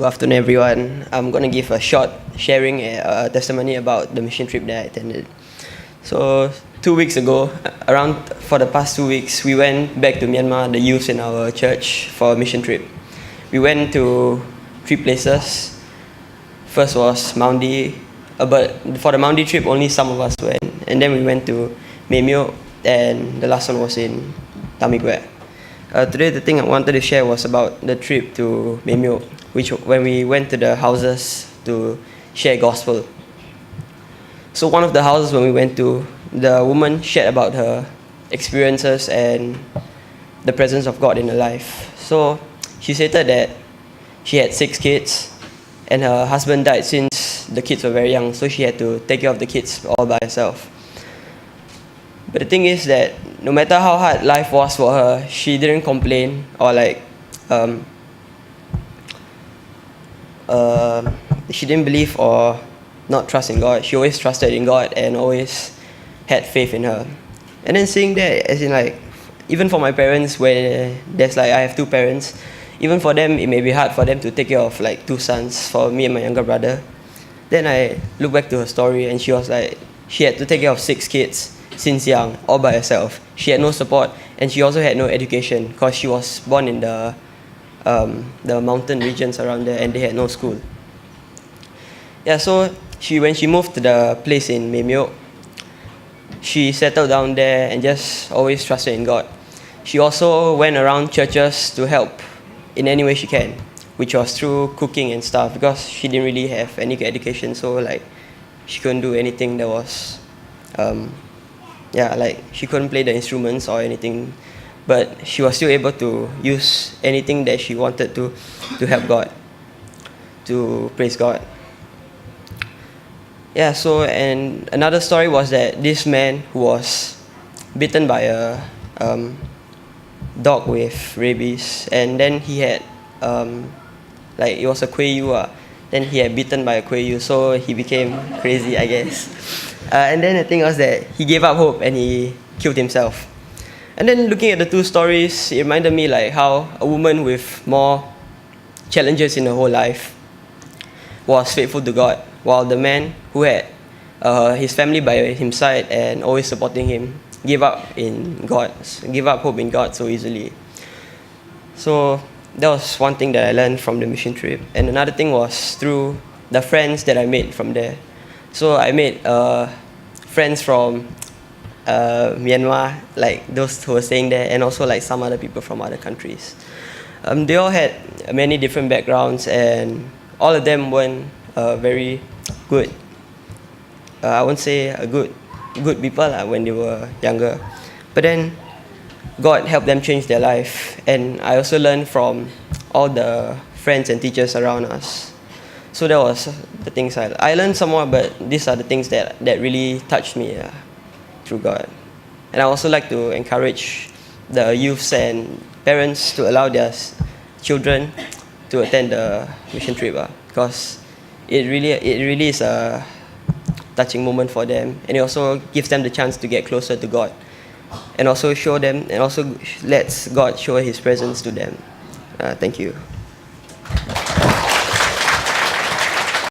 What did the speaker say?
Good afternoon, everyone. I'm going to give a short sharing testimony about the mission trip that I attended. So, 2 weeks ago, around for the past 2 weeks, we went back to Myanmar, the youth in our church, for a mission trip. We went to 3 places. First was Maundy, but for the Maundy trip, only some of us went. And then we went to Memyo, and the last one was in Tamigwe. Today, the thing I wanted to share was about the trip to Memyo, when we went to the houses to share gospel. So one of the houses when we went to, the woman shared about her experiences and the presence of God in her life. So she stated that she had 6 kids, and her husband died since the kids were very young, so she had to take care of the kids all by herself. But the thing is that no matter how hard life was for her, she didn't complain or she didn't believe or not trust in God. She always trusted in God and always had faith in her. And then seeing that, as in even for my parents, where I have 2 parents, even for them, it may be hard for them to take care of 2 sons, for me and my younger brother. Then I look back to her story, and she was she had to take care of 6 kids since young, all by herself. She had no support, and she also had no education because she was born in the mountain regions around there, and they had no school. Yeah, so when she moved to the place in Memyo, she settled down there and just always trusted in God. She also went around churches to help in any way she can, which was through cooking and stuff, because she didn't really have any education, so she couldn't do anything that was she couldn't play the instruments or anything, but she was still able to use anything that she wanted to help God, to praise God. Yeah, so, and another story was that this man who was bitten by a dog with rabies, and then he had it was a Kyaw, then he had bitten by a Kyaw, so he became crazy, I guess. And then the thing was that he gave up hope and he killed himself. And then looking at the 2 stories, it reminded me how a woman with more challenges in her whole life was faithful to God, while the man who had his family by his side and always supporting him gave up hope in God so easily. So that was one thing that I learned from the mission trip. And another thing was through the friends that I made from there. So I made friends from Myanmar, those who were staying there, and also some other people from other countries. They all had many different backgrounds, and all of them weren't very good. I won't say good people when they were younger, but then God helped them change their life, and I also learned from all the friends and teachers around us. So that was the things I learned some more, but these are the things that really touched me through God. And I also like to encourage the youths and parents to allow their children to attend the mission trip, because it really is a touching moment for them, and it also gives them the chance to get closer to God, and also show them, and also lets God show His presence to them. Thank you.